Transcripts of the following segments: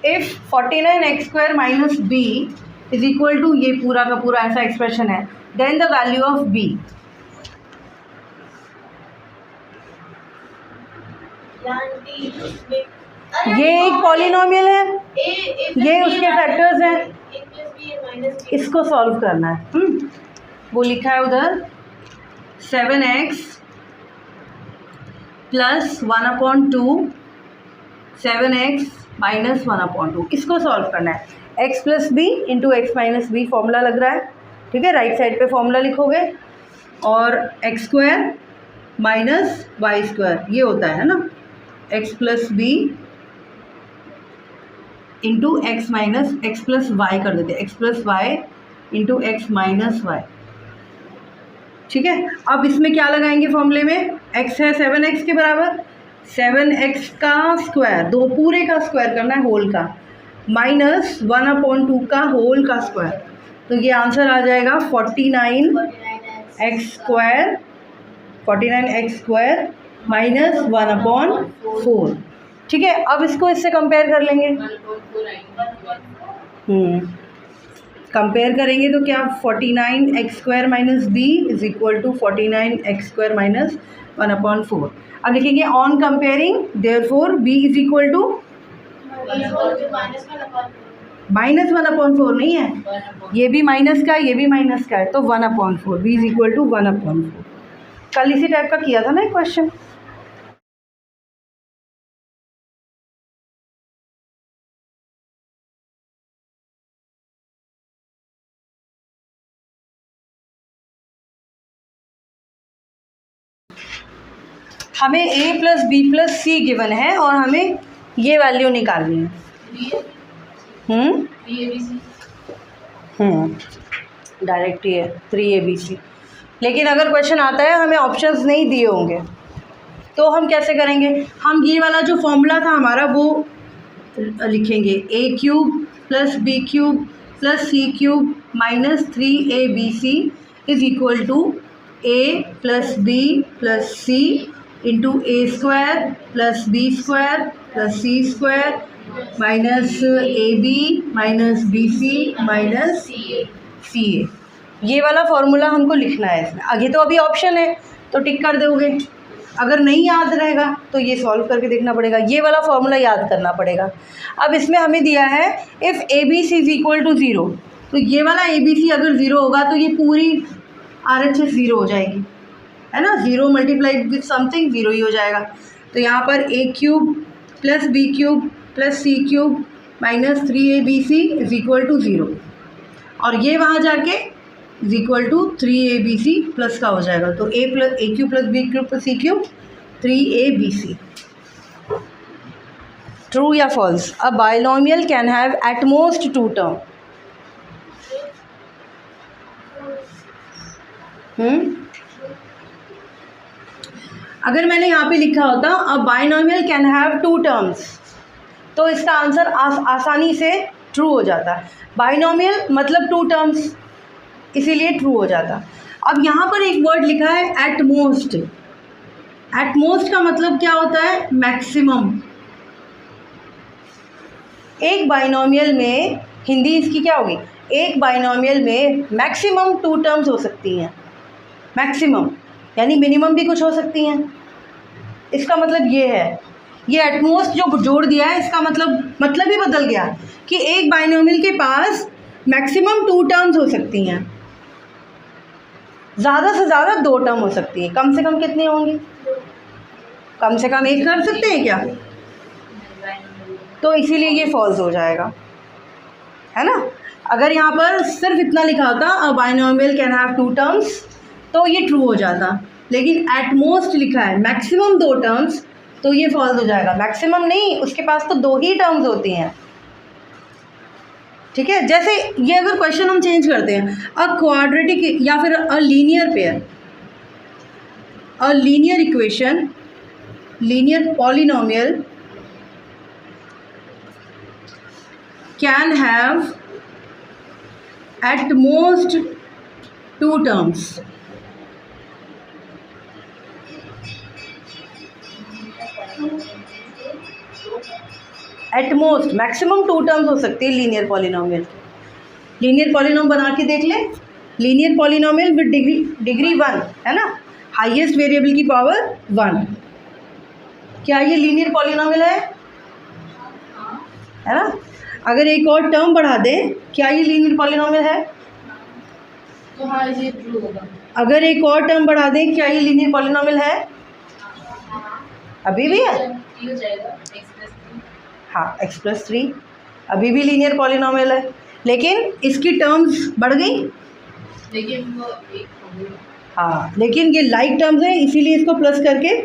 If 49x² minus b is equal to, ये पूरा का पूरा ऐसा एक्सप्रेशन है, then the value of b. ये एक पॉलिनोमियल है, ये उसके फैक्टर्स हैं, इसको सॉल्व करना है। वो लिखा है उधर 7x प्लस 1/2 7x माइनस 1/2, इसको सॉल्व करना है। x plus b into x minus b formula लग रहा है, ठीक है। राइट साइड पे फॉर्मूला लिखोगे और x² माइनस y² ये होता है ना, x plus b into x minus x plus y कर देते, x plus y into x minus y, ठीक है। अब इसमें क्या लगाएंगे फॉर्मूले में, x है 7x के बराबर, 7x का स्क्वायर, दो पूरे का स्क्वायर करना है, होल का, माइनस 1/2 का होल का स्क्वायर, तो ये आंसर आ जाएगा 49x² माइनस 1/4, ठीक है। अब इसको इससे कंपेयर कर लेंगे, कंपेयर करेंगे तो क्या, 49x² minus b is equal to 49x² minus 1/4। अब लिखेंगे on comparing therefore b is equal to minus 1/4 नहीं है, ये भी माइनस का है, ये भी माइनस का है, तो 1/4, बी इज इक्वल टू 1/4। कल इसी टाइप का किया था ना एक क्वेश्चन। हमें a plus b plus c given है और हमें ये वैल्यू निकालनी है। डायरेक्ट ही है 3abc, लेकिन अगर क्वेश्चन आता है हमें ऑप्शंस नहीं दिए होंगे तो हम कैसे करेंगे, हम ये वाला जो फॉर्मूला था हमारा वो लिखेंगे, a³ plus b³ plus c³ minus 3abc is equal to a plus b plus c into a² plus b² plus c² minus ab minus bc minus ca। ये वाला फॉर्मूला हमको लिखना है इसमें। आगे तो अभी ऑप्शन है तो टिक कर दोगे, अगर नहीं याद रहेगा तो ये सॉल्व करके देखना पड़ेगा, ये वाला फॉर्मूला याद करना पड़ेगा। अब इसमें हमें दिया है if ABC is equal to 0, तो ये वाला ABC अगर 0 होगा तो ये पूरी RHS 0 हो जाएगी, है ना। 0 मल्टीप्लाइड विथ समथिंग 0 ही हो जाएगा। तो यहाँ पर a³ plus b³ plus c³ minus 3abc is equal to 0, और ये वहाँ जाके is equal to 3abc plus का हो जाएगा, तो a³ plus b³ plus c³ 3abc। True या false, a binomial can have at most 2 term. अगर मैंने यहाँ पे लिखा होता a binomial can have 2 terms तो इसका आंसर आसानी से ट्रू हो जाता। बाइनोमियल मतलब 2 टर्म्स, इसीलिए ट्रू हो जाता। अब यहाँ पर एक वर्ड लिखा है एट मोस्ट। एट मोस्ट का मतलब क्या होता है, मैक्सिमम। एक बाइनोमियल में हिंदी इसकी क्या होगी, एक बाइनोमियल में मैक्सिमम 2 टर्म्स हो सकती हैं, मैक्सिमम, यानी मिनिमम भी कुछ हो सकती हैं। इसका मतलब ये है, ये एटमोस्ट जो जोड़ दिया है इसका मतलब ही बदल गया कि एक बाइनोमियल के पास मैक्सिमम 2 टर्म्स हो सकती हैं, ज़्यादा से ज़्यादा 2 टर्म हो सकती है। कम से कम कितनी होंगी, कम से कम 1 कर सकते हैं क्या, तो इसीलिए ये फॉल्स हो जाएगा, है ना। अगर यहाँ पर सिर्फ इतना लिखा होता a binomial can have 2 terms तो ये ट्रू हो जाता, लेकिन एट मोस्ट लिखा है मैक्सिमम 2 टर्म्स तो ये फॉल्स हो जाएगा। मैक्सिमम नहीं, उसके पास तो 2 ही टर्म्स होती हैं, ठीक है। जैसे ये अगर क्वेश्चन हम चेंज करते हैं, अ क्वाड्रेटिक या फिर a linear pair, a linear equation, linear polynomial can have at most 2 terms. At most maximum 2 terms हो सकती है लीनियर पॉलिनोमियल। लीनियर पॉलिनोम बना के देख ले, लीनियर पॉलिनोमियल विद डिग्री 1 है ना, हाईएस्ट वेरिएबल की पावर 1। क्या ये लीनियर पॉलिनोमियल है ना? अगर एक और टर्म बढ़ा दें, क्या ये लीनियर पॉलिनोमियल है? तो हाँ ये ट्रू होगा। अगर एक और टर्म बढ़ा दें, क्या ये लीनियर पॉलिनोमियल है? अभी भी है। हो जाएगा x+3। हाँ, x+3 अभी भी लीनियर पॉलिनोमियल है, लेकिन इसकी टर्म्स बढ़ गई। लेकिन वो एक हो गई। हाँ, लेकिन ये लाइक टर्म्स है, इसीलिए इसको प्लस करके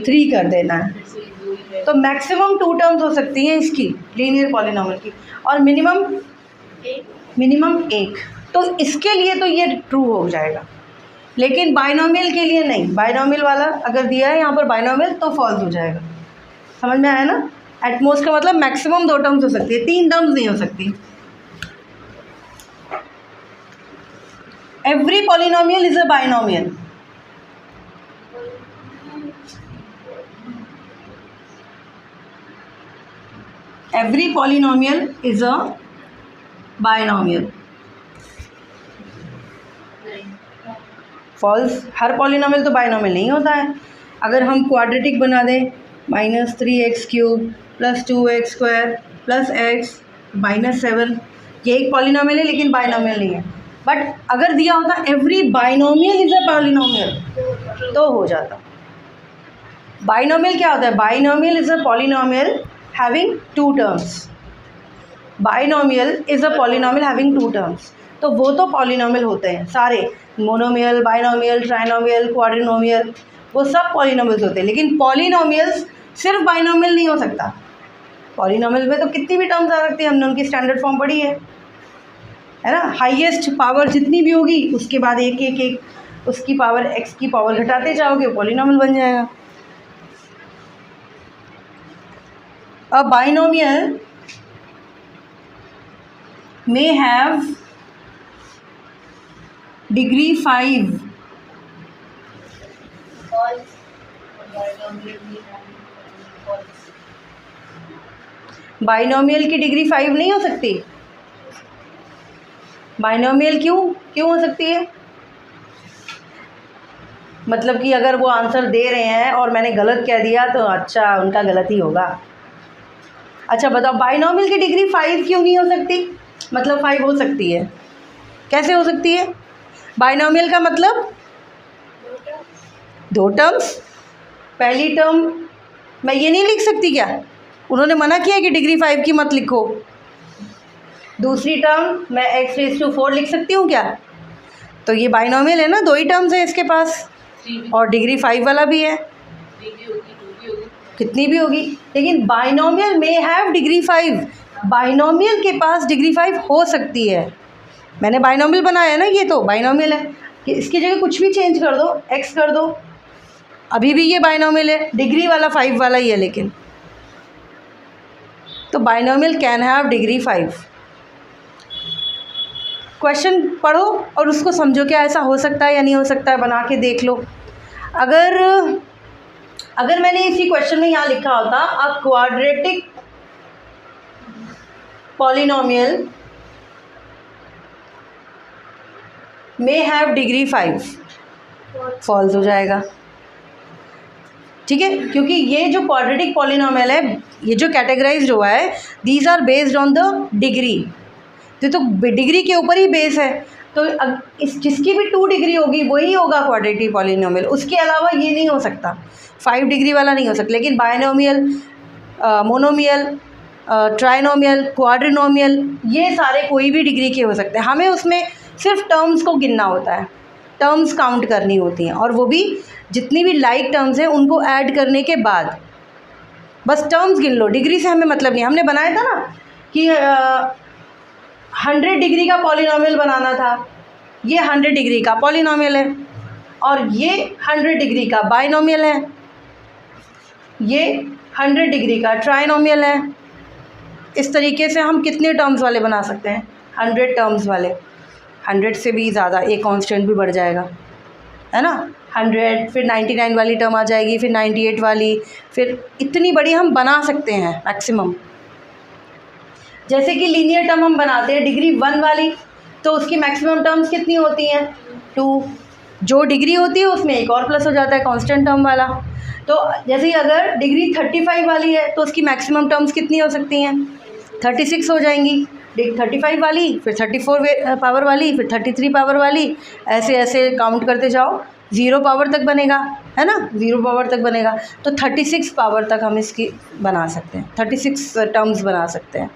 3 कर देना है। फिर से दो ही है। तो मैक्सिमम 2 टर्म्स हो सकती हैं इसकी लीनियर पॉलिनोमियल की, और मिनिमम 1। तो इसके लिए तो ये ट्रू हो जाएगा, लेकिन बाइनोमियल के लिए नहीं। बाइनोमियल वाला अगर दिया है यहाँ पर बाइनोमियल तो फॉल्स हो जाएगा। समझ में आया ना? एटमोस्ट का मतलब मैक्सिमम 2 टर्म्स हो सकती है, 3 टर्म्स नहीं हो सकती। Every polynomial is a binomial. Every polynomial is a binomial. False, हर पॉलिनोमियल तो बाइनोमियल नहीं होता है। अगर हम क्वाड्रेटिक बना दें, -3x³ + 2x² + x -7, ये एक पॉलिनोमियल है लेकिन बाइनोमियल नहीं है। बट अगर दिया होता every binomial is a polynomial तो हो जाता। बाइनोमियल क्या होता है? Binomial is a polynomial having 2 terms. Binomial is a polynomial having 2 terms. तो वो तो पॉलिनोमियल होते हैं सारे, मोनोमियल, बाइनोमियल, ट्राइनोमियल, क्वाड्रिनोमियल, वो सब पॉलिनोमियल्स होते हैं। लेकिन पॉलिनोमियल्स सिर्फ बाइनोमियल नहीं हो सकता। पॉलिनोमियल में तो कितनी भी टर्म्स आ सकती है, हमने उनकी स्टैंडर्ड फॉर्म पढ़ी है ना। हाईएस्ट पावर जितनी भी होगी उसके बाद एक उसकी पावर x की पावर घटाते जाओगे, पॉलिनोमियल बन जाएगा। A binomial may have degree 5 binomial की डिग्री 5 नहीं हो सकती। बाइनोमियल क्यों हो सकती है? मतलब कि अगर वो आंसर दे रहे हैं और मैंने गलत कह दिया तो अच्छा उनका गलत ही होगा। अच्छा बताओ, बाइनोमियल की डिग्री 5 क्यों नहीं हो सकती? मतलब 5 हो सकती है। कैसे हो सकती है? बाइनोमियल का मतलब 2 टर्म्स। पहली टर्म मैं ये नहीं लिख सकती क्या? उन्होंने मना किया कि डिग्री 5 की मत लिखो। दूसरी टर्म मैं x⁴ लिख सकती हूँ क्या? तो ये बाइनोमियल है ना, 2 ही टर्म्स है इसके पास, और डिग्री 5 वाला भी है, कितनी भी होगी। लेकिन बाइनोमियल में हैव डिग्री 5, बाइनोमियल के पास डिग्री 5 हो सकती है। मैंने बाइनोमियल बनाया है ना, ये तो बाइनोमियल है कि इसकी जगह कुछ भी चेंज कर दो, x कर दो, अभी भी ये बाइनोमियल है, डिग्री वाला 5 वाला ही है। लेकिन तो binomial can have degree 5। Question पढ़ो और उसको समझो, क्या ऐसा हो सकता है या नहीं हो सकता है, बना के देख लो। अगर मैंने इसी क्वेश्चन में यहाँ लिखा होता a quadratic polynomial may have degree 5, false हो जाएगा। ठीक है, क्योंकि ये जो क्वाड्रेटिक पॉलिनोमियल है, ये जो कैटेगराइज्ड हुआ है, these are based on the degree. तो डिग्री के ऊपर ही बेस है। तो इस जिसकी भी 2 डिग्री होगी वही होगा क्वाड्रेटिक पॉलिनोमियल, उसके अलावा ये नहीं हो सकता। 5 डिग्री वाला नहीं हो सकता। लेकिन बाइनोमियल, मोनोमियल, ट्राइनोमियल, क्वाड्रिनोमियल, ये सारे कोई भी डिग्री के हो सकते हैं। हमें उसमें सिर्फ टर्म्स को गिनना होता है, टर्म्स काउंट करनी होती हैं, और वो भी जितनी भी लाइक टर्म्स हैं उनको ऐड करने के बाद बस टर्म्स गिन लो। डिग्री से हमें मतलब नहीं। हमने बनाया था ना कि 100 डिग्री का पॉलिनोमियल बनाना था। ये 100 डिग्री का पॉलिनोमियल है और ये 100 डिग्री का बाइनोमियल है, ये 100 डिग्री का ट्राइनोमियल है। इस तरीके से हम कितने टर्म्स वाले बना सकते हैं? 100 टर्म्स वाले। 100 से भी ज़्यादा, एक कांस्टेंट भी बढ़ जाएगा, है ना। 100, फिर 99 वाली टर्म आ जाएगी, फिर 98 वाली, फिर इतनी बड़ी हम बना सकते हैं मैक्सिमम। जैसे कि लीनियर टर्म हम बनाते हैं डिग्री 1 वाली, तो उसकी मैक्सिमम टर्म्स कितनी होती हैं? 2। जो डिग्री होती है उसमें एक और प्लस हो जाता है कांस्टेंट टर्म वाला। तो जैसे ही अगर डिग्री 35 वाली है तो उसकी मैक्सिमम टर्म्स कितनी हो सकती हैं? 36 हो जाएंगी। 35 वाली, फिर 34 पावर वाली, फिर 33 पावर वाली, ऐसे ऐसे काउंट करते जाओ, 0 पावर तक बनेगा, है ना, 0 पावर तक बनेगा। तो 36 पावर तक हम इसकी बना सकते हैं, 36 टर्म्स बना सकते हैं।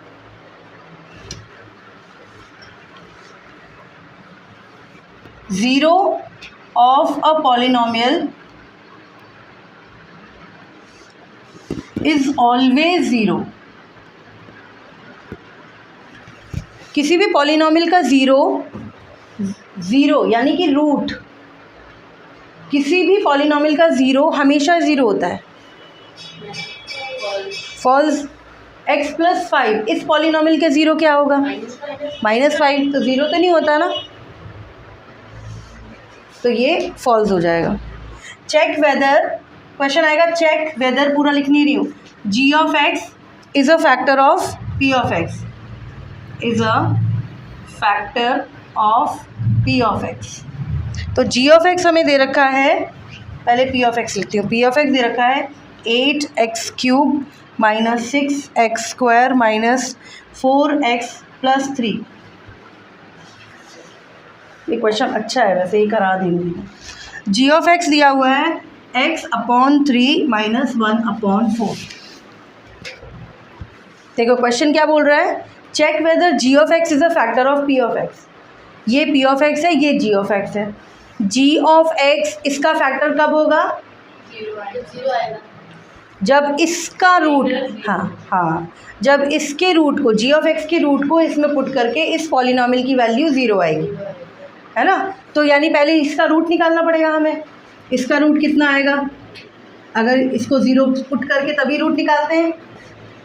Zero of a polynomial is always zero. किसी भी पॉलिनोमियल का ज़ीरो यानी कि रूट, किसी भी पॉलिनोमियल का ज़ीरो हमेशा ज़ीरो होता है। फॉल्स। x+5 इस पॉलिनोमियल का ज़ीरो क्या होगा? -5। तो ज़ीरो तो नहीं होता ना, तो ये फॉल्स हो जाएगा। चेक वेदर, क्वेश्चन आएगा चेक वेदर, पूरा लिख नहीं रही हूँ। g(x) is a factor of p(x) is a factor of p(x). तो g(x) हमें दे रखा है, पहले p(x) लिखती हूँ। p(x) दे रखा है 8x³ - 6x² - 4x + 3। ये क्वेश्चन अच्छा है, वैसे ही करा देंगे। g(x) दिया हुआ है x/3 - 1/4। देखो क्वेश्चन क्या बोल रहा है, check whether g(x) is a factor of p(x). ये p(x) है, ये g(x) है। g(x) इसका फैक्टर कब होगा? 0 आएगा जब इसका रूट, हाँ, जब इसके रूट को, g(x) के रूट को इसमें पुट करके इस पॉलिनोमियल की वैल्यू 0 आएगी, है ना। तो यानी पहले इसका रूट निकालना पड़ेगा हमें। इसका रूट कितना आएगा? अगर इसको 0 पुट करके तभी रूट निकालते हैं,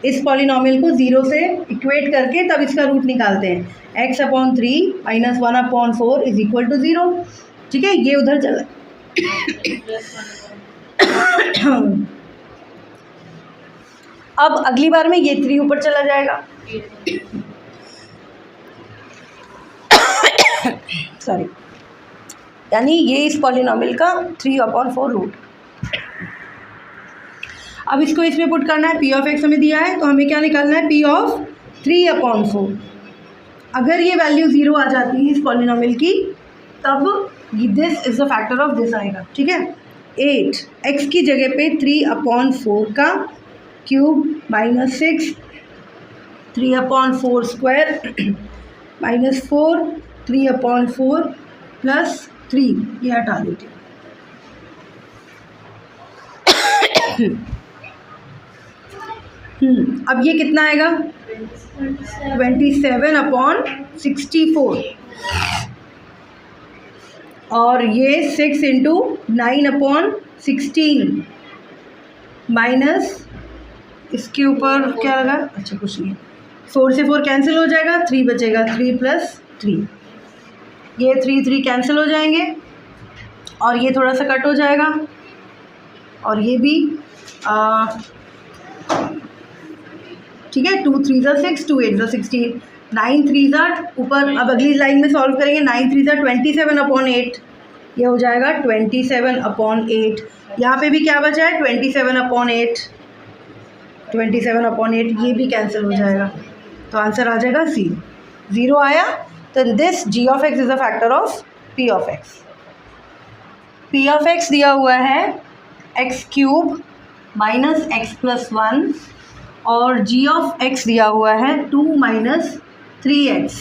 इस पॉलिनोमियल को 0 से इक्वेट करके तब इसका रूट निकालते हैं। x/3 - 1/4 = 0। ठीक है, ये उधर चला। अब अगली बार में ये 3 ऊपर चला जाएगा, सॉरी, यानी ये इस पॉलिनोमियल का 3/4 रूट। अब इसको इसमें पुट करना है, p(x) हमें दिया है, तो हमें क्या निकालना है? p(3/4). अगर ये वैल्यू 0 आ जाती है इस पॉलिनोमियल की, तब this is the factor of this आएगा। ठीक है, 8 x की जगह पे 3/4 का क्यूब -6 3/4 स्क्वायर -4 3/4 + 3, ये हटा देते हैं। अब ये कितना आएगा? 27/64, और ये 6 × 9/16 माइनस इसके ऊपर क्या लगा? अच्छा कुछ नहीं, 4 से 4 कैंसिल हो जाएगा, 3 बचेगा, 3 + 3, ये 3 कैंसिल हो जाएंगे, और ये थोड़ा सा कट हो जाएगा, और ये भी ठीक है। 2 3 = 6, 2 8 = 16, 9 3 ऊपर। अब अगली लाइन में सॉल्व करेंगे, 9 3 = 27/8, ये हो जाएगा 27/8। यहाँ पे भी क्या बचा है? 27/8, 27/8, ये भी कैंसिल हो जाएगा, तो आंसर आ जाएगा सी। 0 आया, तो this g(x) is a factor of p(x). p(x) दिया हुआ है x³ - x+1, और g(x) दिया हुआ है 2 - 3x।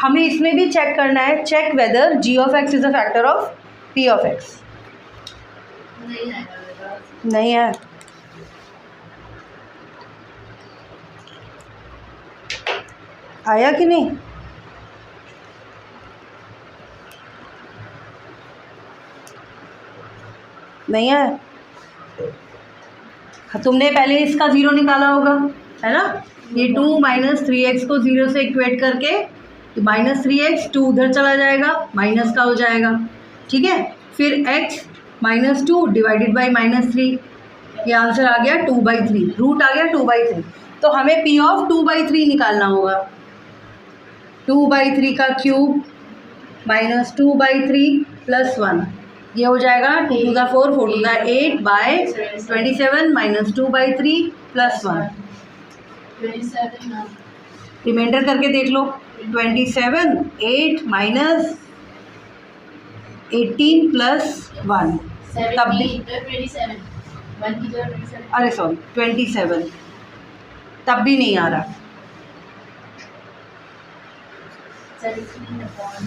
हमें इसमें भी चेक करना है, check whether g(x) is a factor of p(x). नहीं है, आया कि नहीं? नहीं है, तुमने पहले इसका 0 निकाला होगा, है ना। ये 2 - 3x को 0 से इक्वेट करके, तो -3x, 2 उधर चला जाएगा, माइनस का हो जाएगा। ठीक है, फिर x -2 / -3, ये आंसर आ गया 2/3, रूट आ गया 2/3। तो हमें p ऑफ 2/3 निकालना होगा। 2/3 का क्यूब माइनस 2/3 प्लस 1, ये हो जाएगा 2 to the 4, 4 to the 8/27 minus 2/3 plus 1। 27 ना। रिमाइंडर करके देख लो। 27, 8 माइनस 18 प्लस 1, तब भी 27 1 की जगह 27। अरे सॉरी 27, तब भी नहीं आ रहा। 17 अपॉन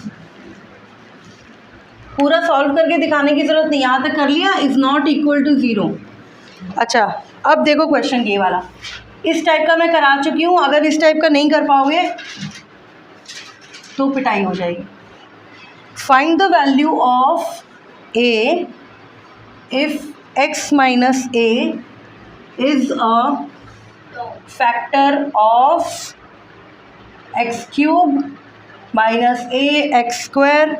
पूरा सॉल्व करके दिखाने की ज़रूरत नहीं, यहाँ तक कर लिया। Is not equal to 0। अच्छा, अब देखो क्वेश्चन ये वाला, इस टाइप का मैं करा चुकी हूँ। अगर इस टाइप का नहीं कर पाओगे तो पिटाई हो जाएगी। Find the value of A if x minus A is a factor of x cube minus A x square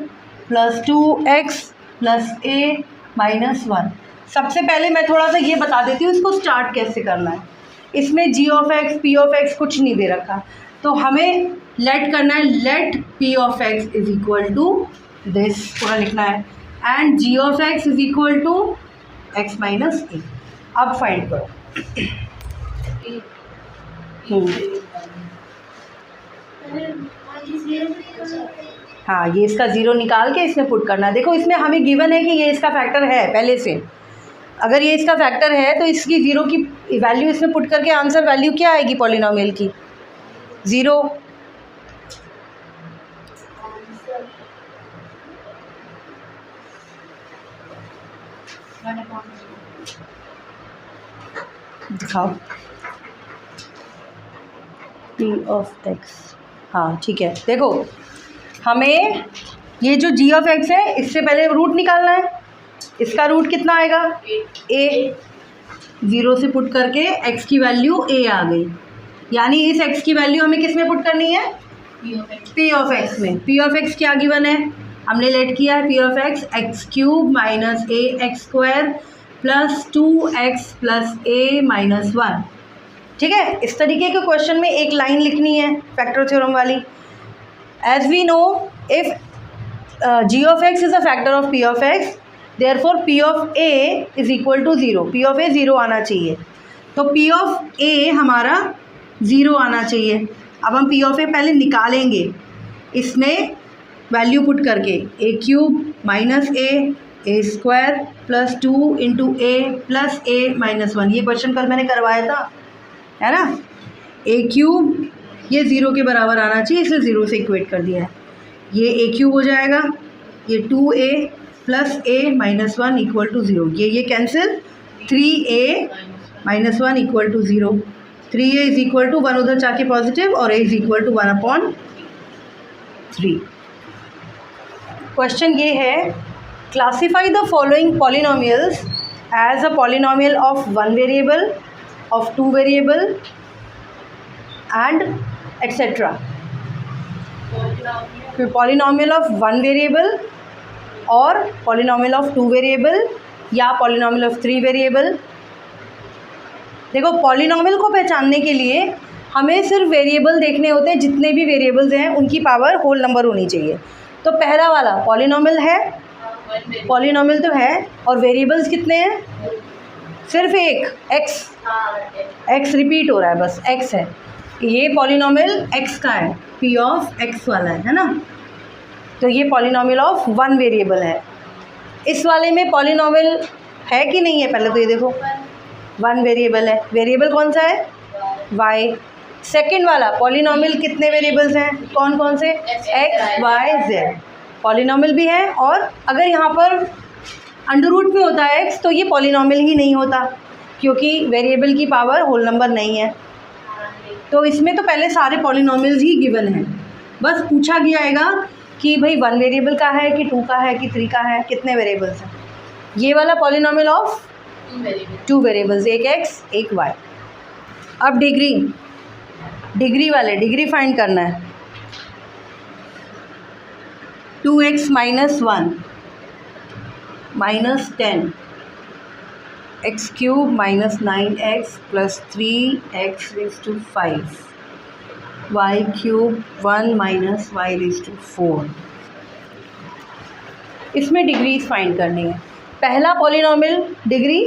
plus 2x plus A minus 1। सबसे पहले मैं थोड़ा सा ये बता देती हूँ इसको स्टार्ट कैसे करना है। इसमें g of x p of x कुछ नहीं दे रखा, तो हमें लेट करना है। Let p of x is equal to this पूरा लिखना है, and g of x is equal to x minus a. अब फाइंड करो। हाँ, ये इसका ज़ीरो निकाल के इसमें पुट करना है। देखो इसमें हमें गिवन है कि ये इसका फैक्टर है पहले से। अगर ये इसका फैक्टर है तो इसकी ज़ीरो की वैल्यू इसमें पुट करके आंसर वैल्यू क्या आएगी पॉलिनोमियल की? 0। दिखाओ p ऑफ x। हाँ ठीक है, देखो हमें ये जो g ऑफ x है इससे पहले रूट निकालना है। इसका रूट कितना आएगा? a। 0 से पुट करके x की वैल्यू a आ गई, यानी इस x की वैल्यू हमें किस में पुट करनी है? p ऑफ x में। p ऑफ x क्या गिवन है? हमने लेट किया है p of x x cube minus A x square plus 2x plus a minus 1। ठीक है, इस तरीके के क्वेश्चन में एक लाइन लिखनी है फैक्टर थ्योरम वाली। As we know if g of x is a factor of p of x, therefore p of a is equal to 0। p of a 0 आना चाहिए, तो p ऑफ a हमारा 0 आना चाहिए। अब हम p ऑफ a पहले निकालेंगे, इसमें वैल्यू पुट करके a cube minus A square plus 2 into A plus a minus 1। ये क्वेश्चन कल मैंने करवाया था, है ना। a क्यूब ये 0 के बराबर आना चाहिए, इसे 0 से इक्वेट कर दिया है। ये a क्यूब हो जाएगा, ये 2a plus a minus 1 equal to 0। ये cancel, 3a minus 1 equal to 0। 3a is equal to 1 उधर जाके पॉजिटिव, और a is equal to 1/3। Question ये है, classify the following polynomials as a polynomial of 1 variable, of 2 variable and etcetera. Polynomial of 1 variable और polynomial of 2 variable या polynomial of 3 variable. देखो polynomial को पहचानने के लिए हमें सिर्फ वेरिएबल देखने होते हैं, जितने भी वेरिएबल्स हैं उनकी पावर होल नंबर होनी चाहिए। तो पहला वाला पॉलिनोमियल है, पॉलिनोमियल तो है, और वेरिएबल्स कितने हैं? सिर्फ एक, x रिपीट हो रहा है, बस x है। ये पॉलिनोमियल x का है, p ऑफ x वाला है ना। तो ये पॉलिनोमियल ऑफ 1 वेरिएबल है। इस वाले में पॉलिनोमियल है कि नहीं है? पहले तो ये देखो 1 वेरिएबल है। वेरिएबल कौन सा है? y। सेकंड वाला पॉलिनोमियल कितने वेरिएबल्स हैं? कौन कौन से? x, y, z। पॉलिनोमियल भी है, और अगर यहाँ पर अंडर रूट में होता है x तो ये पॉलिनोमियल ही नहीं होता, क्योंकि वेरिएबल की पावर होल नंबर नहीं है। तो इसमें तो पहले सारे पॉलिनोमियल्स ही गिवन हैं, बस पूछा गया आएगा कि भाई 1 वेरिएबल का है कि 2 का है कि 3 का है, कितने वेरिएबल्स हैं। ये वाला पॉलिनोमियल ऑफ 2 वेरिएबल्स, एक x एक y। अब डिग्री वाले, डिग्री फाइंड करना है। 2x minus 1 minus 10 x cube minus 9x plus 3x raise to 5 y cube 1 minus y raise to 4। इसमें डिग्रीज फाइंड करनी है। पहला polynomial degree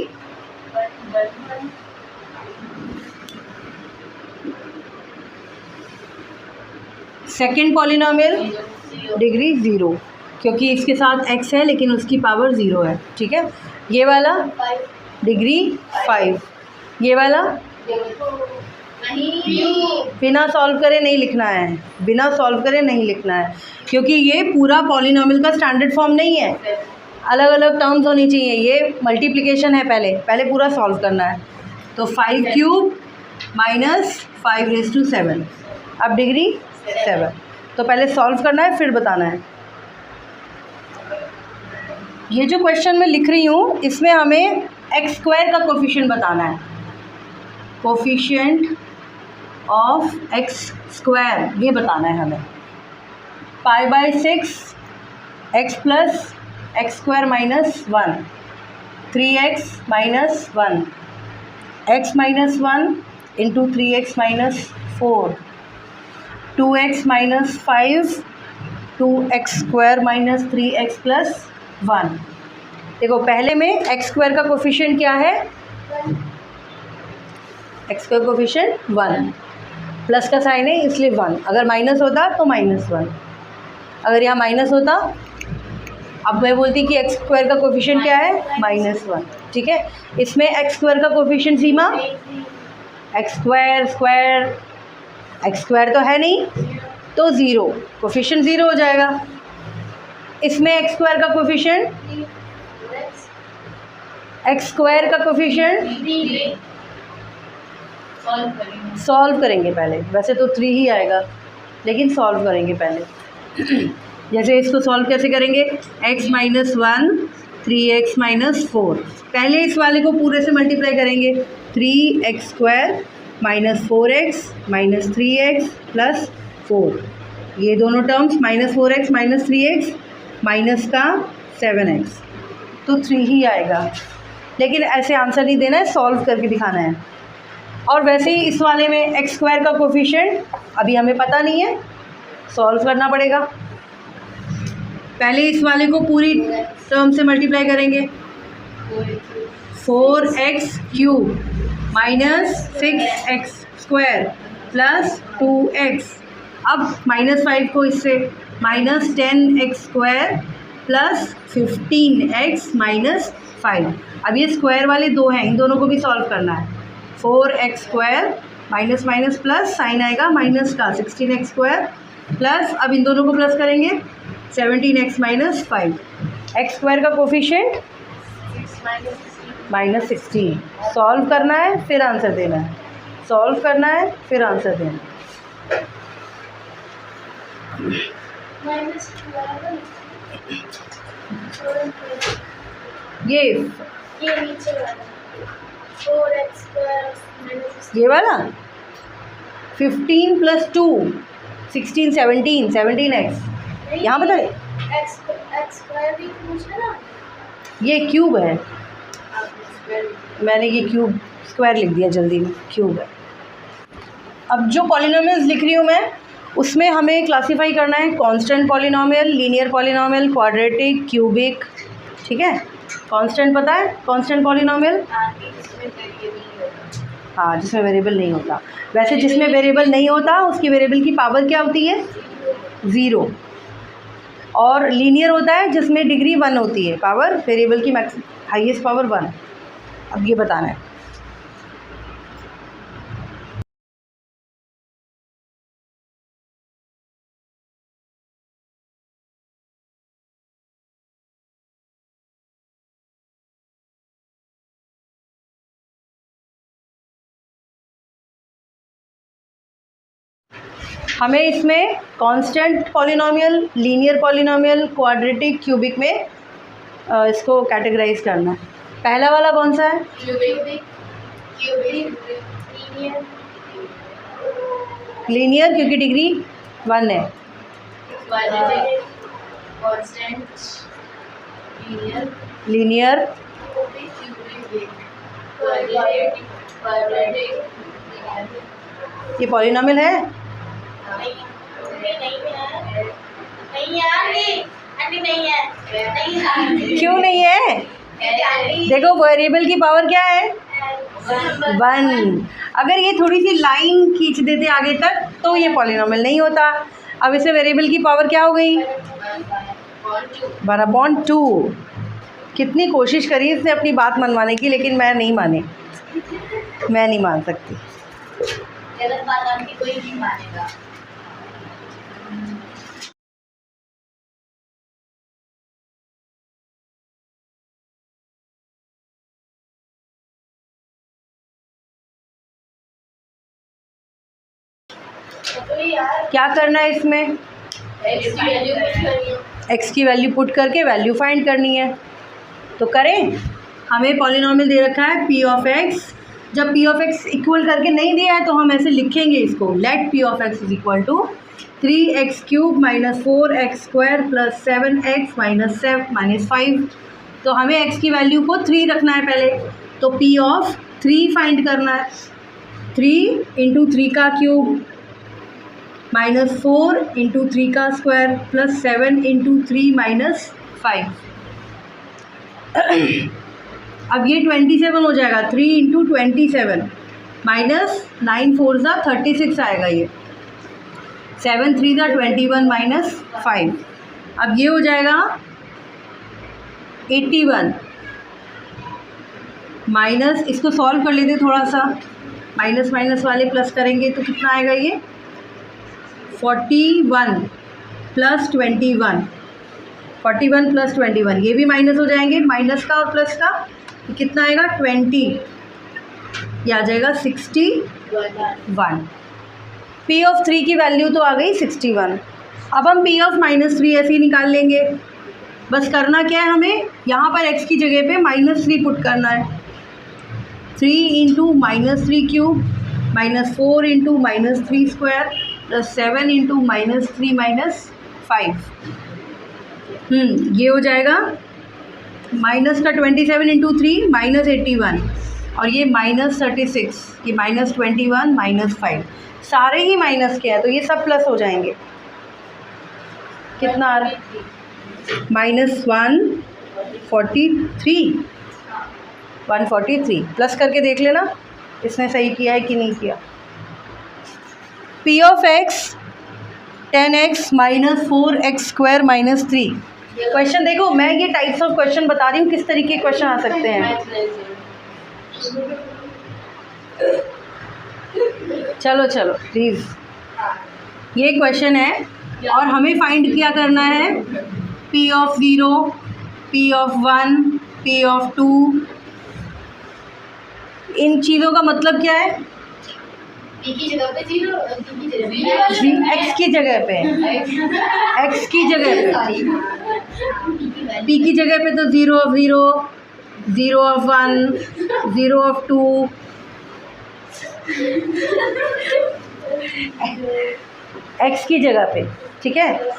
second polynomial degree 0, क्योंकि इसके साथ x है लेकिन उसकी पावर 0 है। ठीक है, ये वाला डिग्री 5, ये वाला बिना सॉल्व करे नहीं लिखना है, बिना सॉल्व करे नहीं लिखना है, क्योंकि ये पूरा पॉलिनॉमियल का स्टैंडर्ड फॉर्म नहीं है, अलग अलग टर्म्स होनी चाहिए। ये मल्टीप्लिकेशन है, पहले पूरा सॉल्व करना है। तो 5 क्यूब माइनस 5 रेज़ टू 7, अब डिग्री 7। तो पहले सॉल्व करना है फिर बताना है। ये जो क्वेश्चन मैं लिख रही हूँ इसमें हमें एक्स स्क्वायर का कोफिशिएंट बताना है। कोफिशिएंट ऑफ एक्स स्क्वायर ये बताना है हमें। π/6 x plus x square minus 1, 3x minus 1, x minus 1 into 3x minus 4, 2x minus 5, 2x square minus 3x plus 1। देखो पहले में एक्स स्क्वायर का कोफिशिएंट क्या है, एक्स स्क्वायर कोफिशिएंट 1, प्लस का साइन है इसलिए 1, अगर माइनस होता तो -1, अगर यहाँ माइनस होता। अब मैं बोलती कि एक्स स्क्वायर का कोफिशिएंट क्या है, -1। ठीक है, इसमें एक्स स्क्वायर का कोफिशिएंट सीमा एक्स स्क्वायर तो है नहीं तो 0, कोफिशिएंट 0 हो जाएगा। इसमें एक्स स्क्वायर का कोफिशिएंट, एक्स स्क्वायर का कोफिशिएंट सॉल्व करेंगे पहले, वैसे तो 3 ही आएगा लेकिन सॉल्व करेंगे पहले। जैसे इसको सॉल्व कैसे करेंगे, x माइनस 1 3x माइनस 4, पहले इस वाले को पूरे से मल्टीप्लाई करेंगे। 3x square minus 4x minus 3x plus 4, ये दोनों terms -4x minus 3x minus का 7x, तो 3 ही आएगा। लेकिन ऐसे आंसर नहीं देना है, सॉल्व करके दिखाना है। और वैसे ही इस वाले में एक्स स्क्वायर का कोफिशिएंट अभी हमें पता नहीं है, सॉल्व करना पड़ेगा। पहले इस वाले को पूरी टर्म से मल्टीप्लाई करेंगे। 4x cube minus 6x square plus 2x, अब -5 को इससे minus 10x square plus 15x minus 5। अब ये स्क्वायर वाले दो हैं, इन दोनों को भी सॉल्व करना है। 4x square minus minus plus sign आएगा माइनस का 16x स्क्वायर प्लस, अब इन दोनों को प्लस करेंगे 17x माइनस 5। एक्स स्क्वायर का कोफिशिएंट -16। सॉल्व करना है फिर आंसर देना है, सॉल्व करना है फिर आंसर देना है। ये नीचे वाला 4x स्क्वायर माइनस ये वाला 15 प्लस 2 16 17x यहाँ बता x स्क्वायर भी पूछा ना, ये क्यूब है, आपने स्क्वायर मैंने ये क्यूब स्क्वायर लिख दिया जल्दी में, क्यूब है। अब जो पॉलिनॉमियल्स लिख रही हूँ मैं उसमें हमें क्लासीफाई करना है constant polynomial, linear polynomial, quadratic, cubic. ठीक है, कांस्टेंट पता है कांस्टेंट पॉलिनॉमियल, हाँ जिसमें वेरिएबल नहीं होता। वैसे जिसमें वेरिएबल नहीं होता उसकी वेरिएबल की पावर क्या होती है, 0। और लीनियर होता है जिसमें डिग्री 1 होती है, पावर वेरिएबल की हाईएस्ट पावर 1। अब ये बताना है। हमें इसमें constant polynomial, linear polynomial, quadratic, cubic में इसको कैटेगराइज करना है। पहला वाला कौन सा है, लीनियर, क्योंकि डिग्री 1 है। लीनियर ये पॉलिनॉमियल है? क्यों नहीं है? देखो वेरिएबल की पावर क्या है? 1। अगर ये थोड़ी सी लाइन खींच देते आगे तक तो ये पॉलिनॉमियल नहीं होता। अब इसे वेरिएबल की पावर क्या हो गई? 12/2। कितनी कोशिश करी इसने अपनी बात मनवाने की, लेकिन मैं नहीं मानी, मैं नहीं मान सकती। गलत बात आपकी कोई नहीं मानेगा। तो यार क्या करना है इसमें? एक्स की वैल्यू पुट करके वैल्यू फाइंड करनी है। तो करें। हमें पॉलिनॉमियल दे रखा है पी ऑफ एक्स। जब पी ऑफ एक्स इक्वल करके नहीं दिया है तो हम ऐसे लिखेंगे इसको, let P of x is equal to 3x³ - 4x² + 7x - 5। तो हमें x की वैल्यू को 3 रखना है पहले, तो पी ऑफ 3 फाइंड करना है। 3 × 3 का क्यूब -4 × 3 का स्क्वायर + 7 × 3 - 5। अब ये 27 हो जाएगा। 3 × 27 -9 4 36 आएगा ये। 7 3 21 - 5। अब ये हो जाएगा 81 माइनस, इसको सॉल्व कर लेते थोड़ा सा, माइनस माइनस वाले प्लस करेंगे तो कितना आएगा ये? 41 + 21। 41 + 21 ये भी माइनस हो जाएंगे, माइनस का और प्लस का, तो कितना आएगा? 20। ये आ जाएगा 61। पी ऑफ 3 की वैल्यू तो आ गई 61। अब हम पी ऑफ -3 ऐसे ही निकाल लेंगे। बस करना क्या है हमें? यहाँ पर x की जगह पे -3 पुट करना है। 3 × -3³ -4 × -3² + 7 × -3 - 5। ये हो जाएगा माइनस का 27 × 3 -81 और ये -36, ये -21 -5, सारे ही माइनस के हैं तो ये सब प्लस हो जाएंगे। कितना आ रहा है? -143 प्लस करके देख लेना इसने सही किया है कि नहीं किया। P of x 10x - 4x² - 3। Question देखो, मैं ये टाइप्स ऑफ क्वेश्चन बता रही हूँ किस तरीके के क्वेश्चन आ सकते हैं। चलो चलो प्लीज़, ये क्वेश्चन है और हमें फाइंड क्या करना है? P of 0, P of 1, P of 2। इन चीज़ों का मतलब क्या है? P की जगह पे 0, x की जगह पे, x की जगह पे, P की जगह पे तो 0 ऑफ 0, 0 ऑफ 1, 0 ऑफ 2, x की जगह पे, ठीक है।